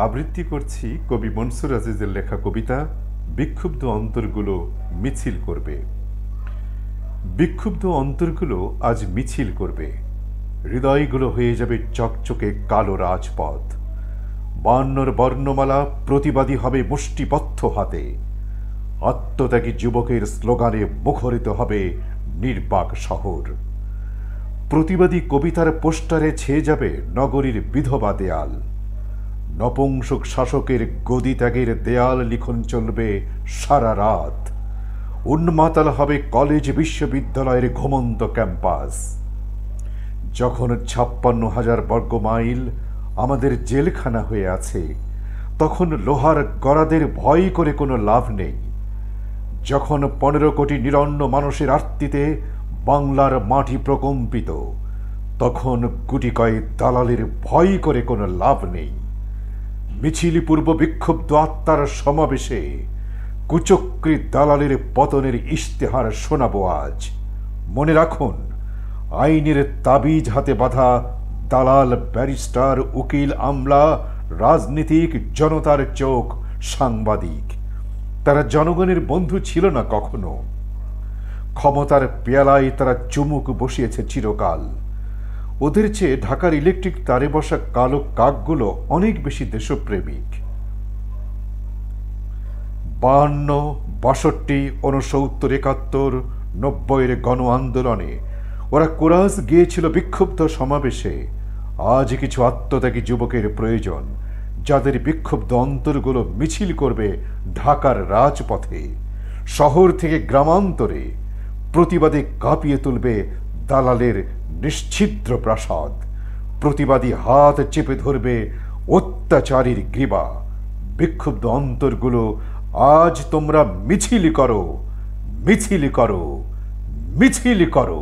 আবৃত্তি করছি কবি মনসুর আজিজের লেখা কবিতা বিক্ষুব্ধ অন্তরগুলো মিছিল করবে। বিক্ষুব্ধ অন্তরগুলো আজ মিছিল করবে, হৃদয়গুলো হয়ে যাবে চকচকে কালো রাজপথ। 52 বর্ণমালা প্রতিবাদী হবে মুষ্টিবদ্ধ হাতে। আত্মত্যাগী যুবকের স্লোগানে মুখরিত হবে নির্বাক শহর। প্রতিবাদী কবিতার পোস্টারে ছেয়ে যাবে নগরীর বিধবা দেয়াল। নপুংসক শাসকের গদিত্যাগের দেয়াল লিখন চলবে সারা রাত। উন্মাতাল হবে কলেজ বিশ্ববিদ্যালয়ের ঘুমন্ত ক্যাম্পাস। যখন 56,000 বর্গ মাইল আমাদের জেলখানা হয়ে আছে, তখন লোহার গরাদের ভয় করে কোনো লাভ নেই। যখন 15 কোটি নিরন্ন মানুষের আর্তিতে বাংলার মাটি প্রকম্পিত, তখন গুটি কয়েক দালালের ভয় করে কোনো লাভ নেই। মিছিল পূর্ব বিক্ষুব্ধ আত্মার সমাবেশে কুচক্রী দালালের পতনের ইশতেহার শোনাবো আজ। মনে রাখুন, আইনের তাবিজ হাতে বাঁধা দালাল, ব্যারিস্টার, উকিল, আমলা, রাজনীতিক, জনতার চোখ, সাংবাদিক, তারা জনগণের বন্ধু ছিল না কখনো। ক্ষমতার পেয়ালায় তারা চুমুক বসিয়েছে চিরকাল। ওদের চেয়ে ঢাকার ইলেকট্রিক তারে বসা কালো কাকগুলো অনেক বেশি দেশপ্রেমিক। 52, 62, 69, 71, 90-এর গণ আন্দোলনে ওরা কোরাস গিয়েছিল বিক্ষুব্ধ সমাবেশে। আজ কিছু আত্মত্যাগী যুবকের প্রয়োজন, যাদের বিক্ষুব্ধ অন্তরগুলো মিছিল করবে ঢাকার রাজপথে। শহর থেকে গ্রামান্তরে প্রতিবাদে কাঁপিয়ে তুলবে দালালের নিশ্ছিদ্র প্রাসাদ। প্রতিবাদী হাত চেপে ধরবে অত্যাচারীর গ্রীবা। বিক্ষুব্ধ অন্তরগুলো আজ তোমরা মিছিল করো, মিছিল করো, মিছিল করো।